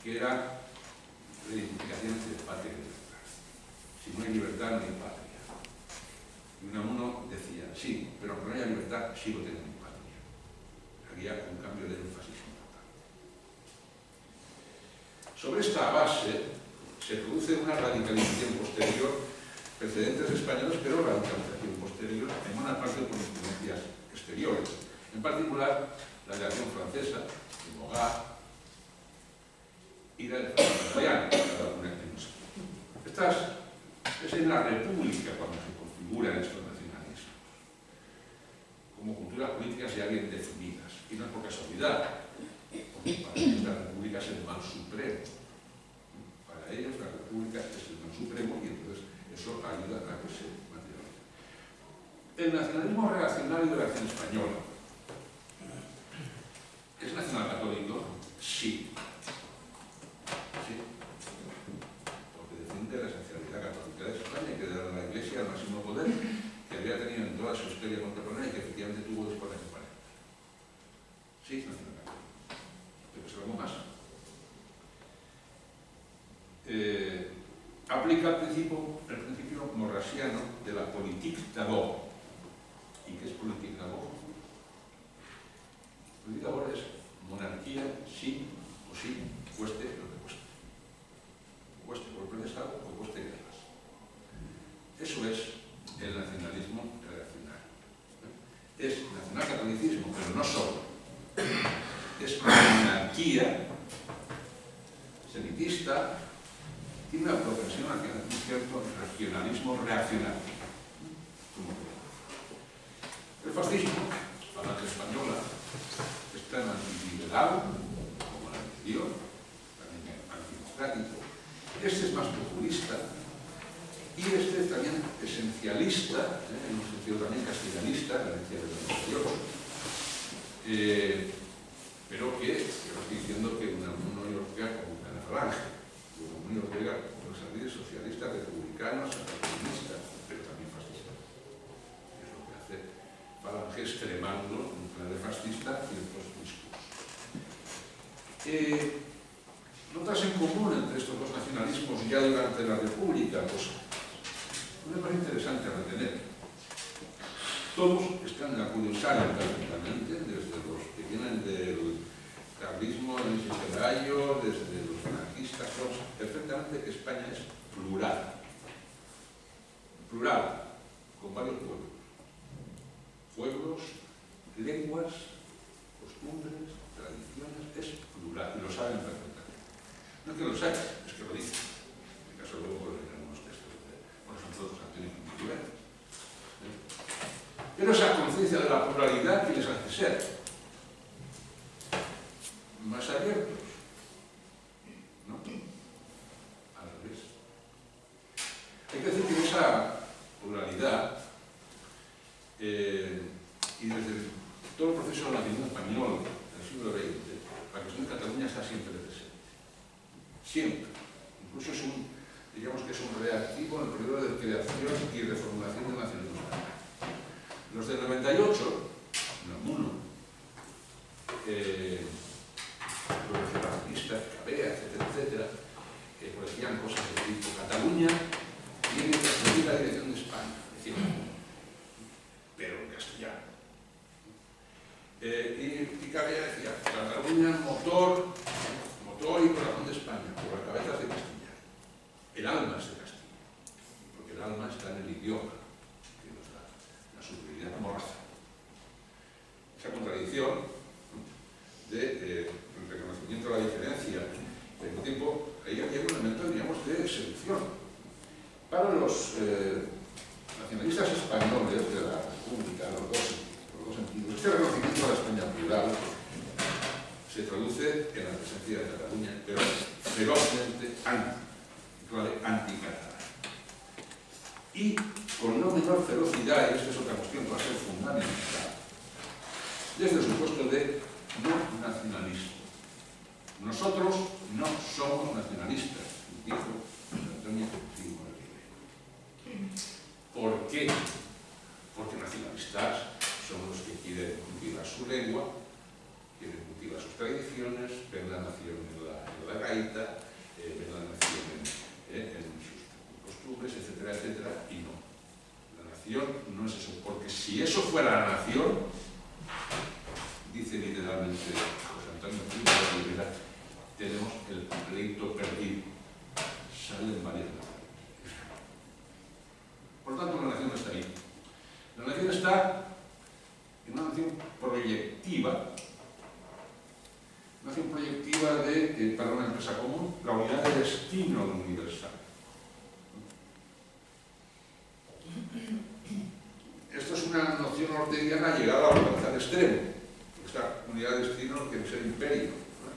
que eran reivindicaciones de patria y libertad. Si no hay libertad, no hay patria. Y uno decía, sí, pero aunque no haya libertad, sigo teniendo patria. Había un cambio de énfasis importante. Sobre esta base se produce una radicalización posterior, precedentes españoles, pero radicalización posterior en buena parte por influencias exteriores. En particular, la reacción francesa, de Mogat, y la de Italiana, cada una que no sé. Es en la República cuando se configuran estos nacionalismos, como culturas políticas ya bien definidas. Y no es por casualidad, porque para ellos la República es el mal supremo. Para ellos la República es el mal supremo y entonces eso ayuda a que se materialice. El nacionalismo reaccionario de la acción española ¿es nacional católico? Sí. Sí. Porque defiende la esencialidad católica de España y que da a la Iglesia el máximo poder que había tenido en toda su historia contemporánea y que efectivamente tuvo después de la independencia. Sí, es nacional católico. Pero es algo más. Aplica el principio morrasiano de la politique d'abord. ¿Y qué es politique d'abord? Politique d'abord es monarquía, sí o sí, cueste lo que cueste. Cueste golpe de Estado o cueste guerras. Eso es el nacionalismo reaccionario. Es nacionalcatolicismo, pero no solo. Es monarquía semitista, tiene una propensión a un cierto regionalismo reaccionario. El fascismo, la falange española, es tan antiliberal como la anterior, también antidemocrático. Este es más populista y este también esencialista, en un sentido también castellanista, la herencia del 98, pero que yo estoy diciendo que una Unión Europea como la falange, una Unión Europea con los partidos socialistas, republicanos, comunistas, pero también fascistas. Es lo que hace falange extremando en plan de fascista ciertos discursos. Notas en común entre estos dos nacionalismos ya durante la República, pues me parece interesante retener. Todos están de acuerdo, saben perfectamente, desde los que vienen del carlismo, del Pelayo, desde los anarquistas, todos perfectamente que España es plural. Plural, con varios pueblos. Pueblos, lenguas, costumbres, tradiciones, es plural, y lo saben perfectamente. No es que lo sepan, es que lo dicen. En el caso luego leerán unos textos de, bueno, son todos Antonio Quintiliano. Pero esa conciencia de la pluralidad que les hace ser más abiertos, ¿no? Al revés. Hay que decir que esa pluralidad y desde todo el proceso del nacionalismo español del siglo XX, la cuestión de Cataluña está siempre presente. Siempre. Incluso es digamos que es un reactivo en el periodo de creación y reformulación del nacionalismo español. Los del 98, Unamuno, los separatistas, Cabea, etcétera, etcétera, pues decían cosas de tipo Cataluña tiene que asumir la dirección de España, decían, pero en castellano. Y Cabea decía, Cataluña motor y corazón de España, por las cabezas de Castilla. El alma es de Castilla, porque el alma está en el idioma que nos da la superioridad como raza. Esa contradicción de reconocimiento de la diferencia, al mismo tiempo, ahí había un elemento, digamos, de seducción. Para los nacionalistas españoles de la República, los dos sentidos, este reconocimiento de la España plural se traduce en la presencia de Cataluña, pero ferozmente anticatalana. Y con no menor ferocidad, y esta es otra cuestión que va a ser fundamental, desde el supuesto de no nacionalismo. Nosotros no somos nacionalistas, dijo Antonio Primo de Rivera. ¿Por qué? Porque nacionalistas son los que quieren cultivar su lengua, quieren cultivar sus tradiciones, ver la nación en la arcaíta de la nación en sus costumbres, etcétera, etcétera, y no. La nación no es eso, porque si eso fuera la nación, dice literalmente José Antonio Primo de Rivera, tenemos el pleito perdido. Salen varias naciones. Por lo tanto, la nación no está ahí. La nación está en una nación proyectiva, para una empresa común, la unidad de destino universal. Esto es una noción orteguiana llegada al extremo. Esta unidad de destino tiene que ser imperio, ¿no?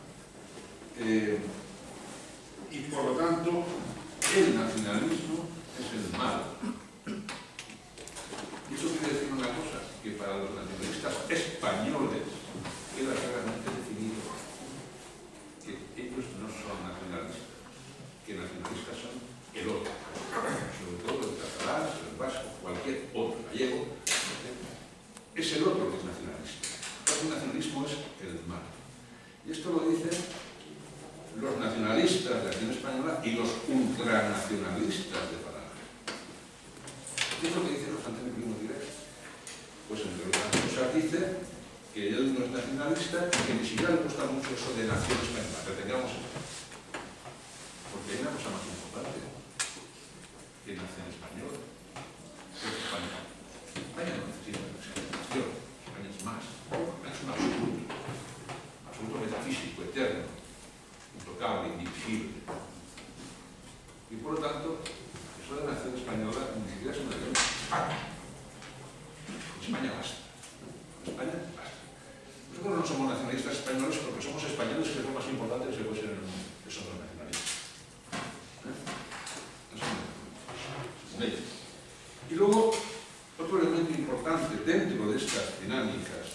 Y por lo tanto, el nacionalismo es el mal. Y eso quiere decir una cosa, que para los nacionalistas españoles queda claramente definido que ellos no son nacionalistas, que nacionalistas son el otro, sobre todo el catalán, el vasco, cualquier otro gallego, es el otro que es nacionalista. El nacionalismo es el mal. Y esto lo dicen los nacionalistas de Acción Española y los ultranacionalistas de Falange. ¿Qué es lo que dice José Antonio Primo de Rivera? Pues entre otras cosas dice que él no es nacionalista y que ni siquiera le gusta mucho eso de nación española, que tengamos eso. Porque hay una cosa más importante que nación española. Es España. España no necesita nación. España es más. Es un absoluto metafísico, eterno, intocable, indivisible. Y por lo tanto, eso de nación española ni siquiera es una nación. España basta. España basta. Nosotros no somos nacionalistas españoles porque somos españoles, que es lo más importante que se puede ser en el mundo, que son los nacionalistas. Y luego, otro elemento importante dentro de estas dinámicas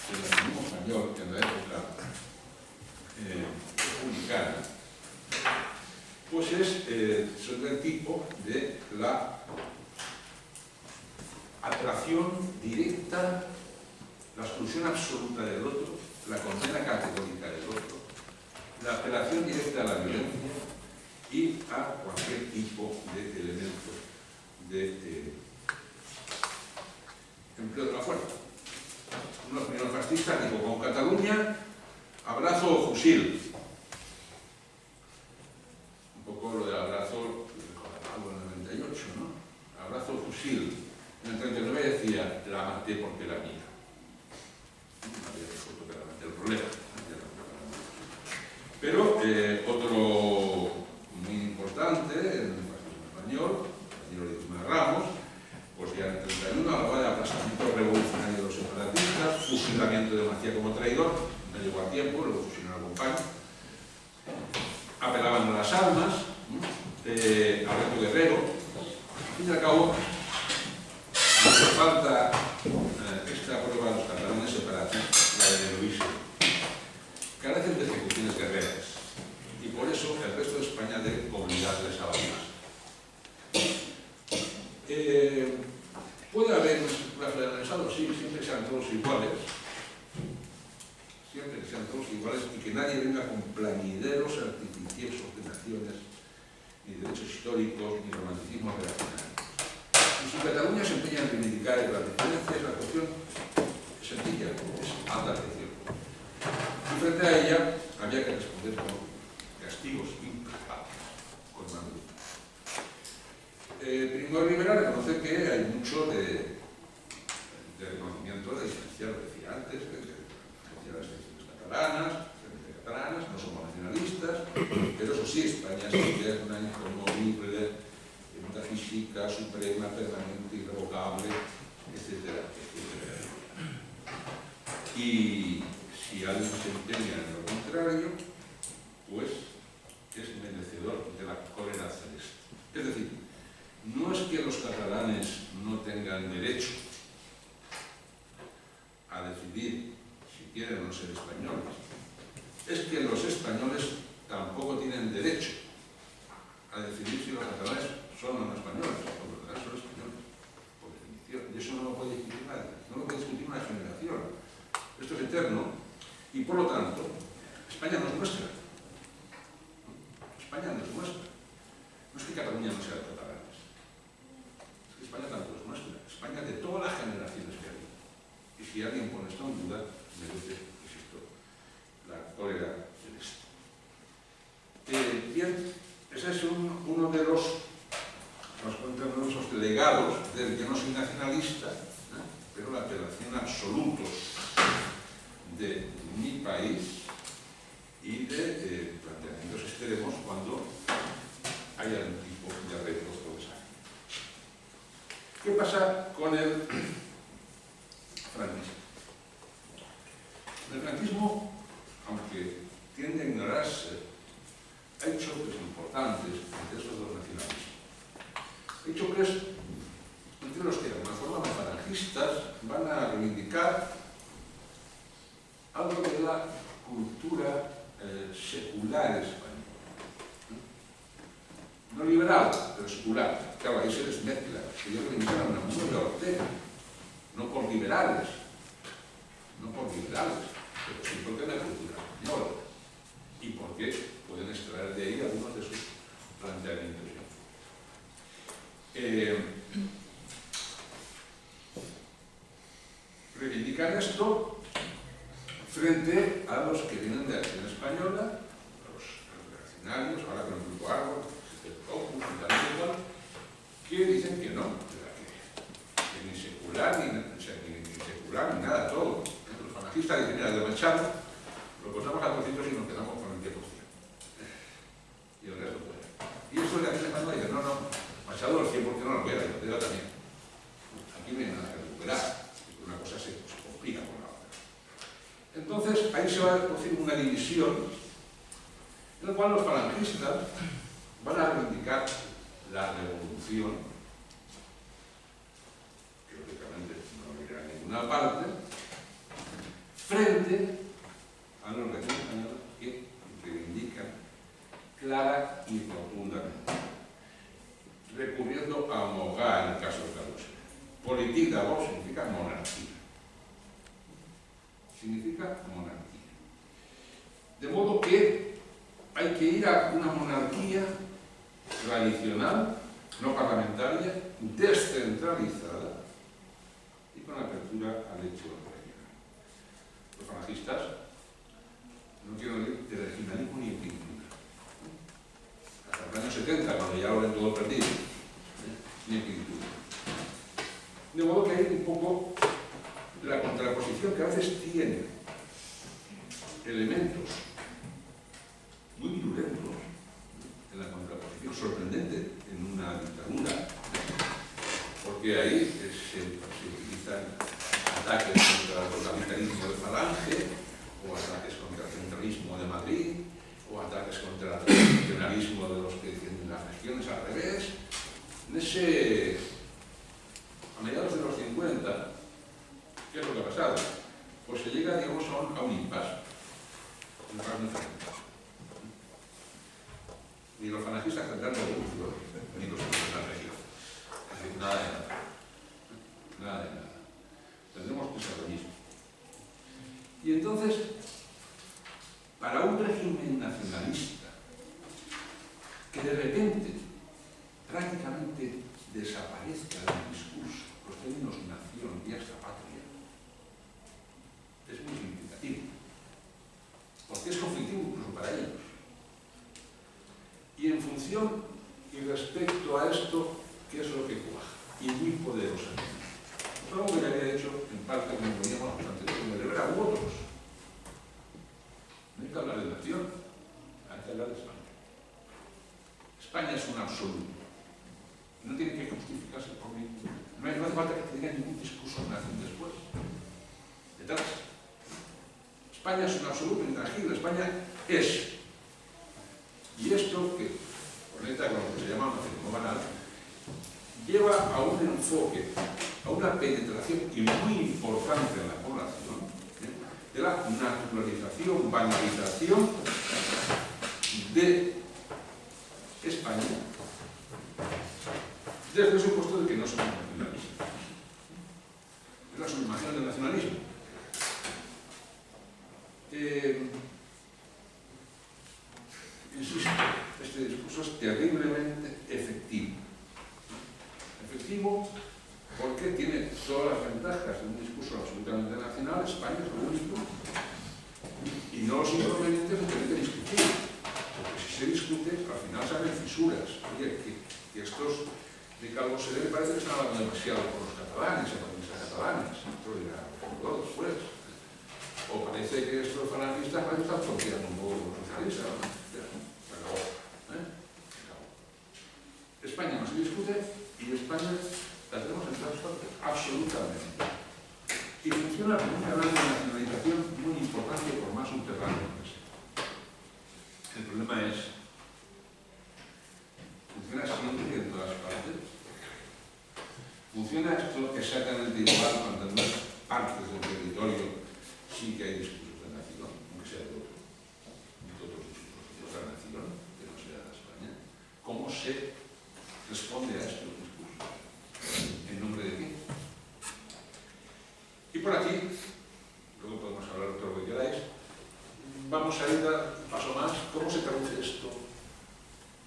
del nacionalismo español en la época republicana, pues son del tipo de la atracción directa, la exclusión absoluta del otro, la condena categórica del otro, la apelación directa a la violencia y a cualquier tipo de elemento de empleo de la fuerza. Unos primeros fascistas dijo, con Cataluña, abrazo o fusil. Un poco lo del abrazo, algo en el 98, ¿no? Abrazo o fusil. En el 39 decía, la maté porque la mía. No había resuelto claramente el problema. Pero otro muy importante en el fascismo español, el señor Ismael Ramos, pues ya en el 31 hablaba de aplastamiento revolucionario de los separatistas, fusilamiento de Macía como traidor, no llegó a tiempo, lo fusilaron con pan, apelaban a las armas, a Reto Guerrero. Al fin y al cabo, no hace falta esta prueba de los catalanes separatistas, la de Luis, carecen de ejecuciones guerreras y por eso el resto de España debe obligarles a bailar. Puede haber una estructura federalizada, sí, siempre que sean todos iguales, y que nadie venga con plañideros artificiosos de naciones, ni derechos históricos, ni romanticismo reaccionario. Y si Cataluña se empeña en reivindicar las diferencias, la cuestión es sencilla, es alta traición. Y frente a ella había que responder con castigos implacables, con mano dura. Primo de Rivera reconoce que hay mucho de reconocimiento de diferenciar, lo decía antes, de diferenciar las tradiciones catalanas, no somos nacionalistas, pero eso sí, España es eterna, inconmovible, metafísica, suprema, permanente, irrevocable, etcétera, etcétera. Y si alguien se empeña en lo contrario, pues es merecedor de la cólera celeste. Es decir, no es que los catalanes no tengan derecho a decidir si quieren o no ser españoles, es que los españoles tampoco tienen derecho a decidir si los catalanes son o no españoles, porque los catalanes son españoles, por definición, y eso no lo puede discutir nadie, no lo puede discutir una generación. Esto es eterno, y por lo tanto, España no es nuestra. España no es nuestra. No es que Cataluña no sea de catalanes. Es que España tampoco es nuestra. España es de todas las generaciones que ha habido. Y si alguien pone esto en duda, merece, insisto, la cólera del Estado. Bien, ese es uno de los esos legados del que no soy nacionalista, pero la apelación a absolutos de mi país y de planteamientos extremos cuando hay algún tipo de retos procesales. ¿Qué pasa con el franquismo? El franquismo, aunque tiende a ignorarse, ha hecho choques importantes entre esos dos nacionalismos. Hay choques entre los que de alguna forma los falangistas van a reivindicar algo de la cultura secular española. No liberal, pero secular. Claro, ahí se les mezcla. Ellos reivindican a Unamuno y a Ortega, no por liberales, pero sí porque es la cultura española y porque pueden extraer de ahí algunos de sus planteamientos. Reivindican esto frente a los que vienen de Acción Española, los reaccionarios, ahora con el grupo Árbol, el Opus y tal y tal, que dicen que no, que ni secular ni nada, todo. Los falangistas dicen, mira, de Machado lo cortamos a trocitos y nos quedamos con el 10%. Y el resto puede. Y eso de Acción Española dice, no, Machado el 100% no lo queda, y Ortega también. Aquí no hay nada que recuperar, porque una cosa se complica con la otra. Entonces, ahí se va a producir una división en la cual los falangistas van a reivindicar la revolución, que lógicamente no irá a ninguna parte, frente a los reaccionarios españoles que reivindican clara y rotundamente, recurriendo a Mogá en el caso de Carlos. Politique d'abord significa monarquía. Significa monarquía. De modo que hay que ir a una monarquía tradicional, no parlamentaria, descentralizada y con apertura al hecho regional. Los falangistas no quieren oír de regionalismo ni en pintura. Hasta los años 70, cuando ya lo ven todo perdido, ni en pintura. De modo que hay un poco la contraposición que a veces tiene elementos muy virulentos en la contraposición, sorprendente en una dictadura, porque ahí se utilizan ataques contra el totalitarismo de Falange, o ataques contra el centralismo de Madrid, o ataques contra el tradicionalismo de los que defienden las regiones al revés. A mediados de los 50, ¿qué es lo que ha pasado? Pues se llega, digamos, a un impasse. Un impasse muy fuerte. Ni los falangistas tendrán revolución, ni los de la región. Es decir, nada de nada. Nada de nada. Tendremos que ser lo mismo. Y entonces, para un régimen nacionalista que de repente prácticamente desaparezca del discurso los términos nación y hasta patria, es muy significativo, porque es conflictivo incluso para ellos. Y en función y respecto a esto, ¿qué es lo que cuaja? Y muy poderosamente. Algo que ya había hecho en parte como veníamos antes de Rivera u otros. No hay que hablar de nación, hay que hablar de España. España es un absoluto. No tiene que justificarse por mí. No hace falta que tenga ningún discurso de nación después. Detrás. España es un absoluto intangible. España es. Y esto que conecta con lo que se llama nacionalismo banal, lleva a un enfoque, a una penetración y muy importante en la población, de la naturalización, banalización de España, desde el supuesto de que no somos nacionalistas. Es la sublimación del nacionalismo. Insisto, es este discurso es terriblemente efectivo. Efectivo porque tiene todas las ventajas de un discurso absolutamente nacional. España es lo único, y no los inconvenientes de tener que discutir, porque si se discute al final salen fisuras. Oye, que estos de Calvo Sede me parece que están hablando demasiado con los catalanes, con los catalanes, esto dirá todo después. O parece que estos falangistas parece que están fronteando un poco con los socialistas, ¿no? Se acabó. España no se discute, y España la tenemos en todas partes, absolutamente. Y funciona como un canal de nacionalización muy importante, por más subterráneo que sea. El problema es, ¿funciona siempre y en todas partes? ¿Funciona esto exactamente igual cuando en otras partes del territorio sí que hay discursos de nación, aunque sea de otros discursos de otra nación, que no sea de España? ¿Cómo se responde a estos discursos? ¿En nombre de qué? Y por aquí, luego podemos hablar de todo lo que queráis, vamos a ir a un paso más. ¿Cómo se traduce esto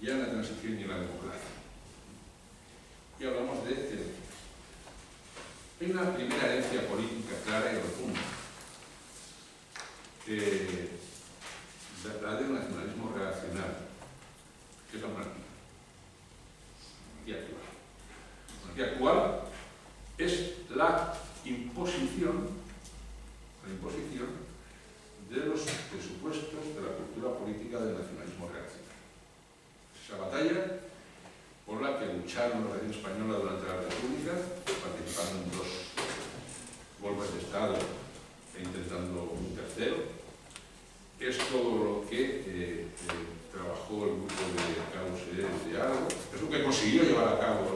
ya en la transición y en la democracia? Y hablamos de que hay una primera herencia política clara y rotunda, la del nacionalismo reaccionario, que es la monarquía. La monarquía actual es la imposición de los presupuestos de la cultura política del nacionalismo reaccionario. Esa batalla por la que lucharon la nación española durante la República, participando en 2 golpes de Estado e intentando un tercero, es todo lo que trabajó el grupo de Carlos de Algo, es lo que consiguió llevar a cabo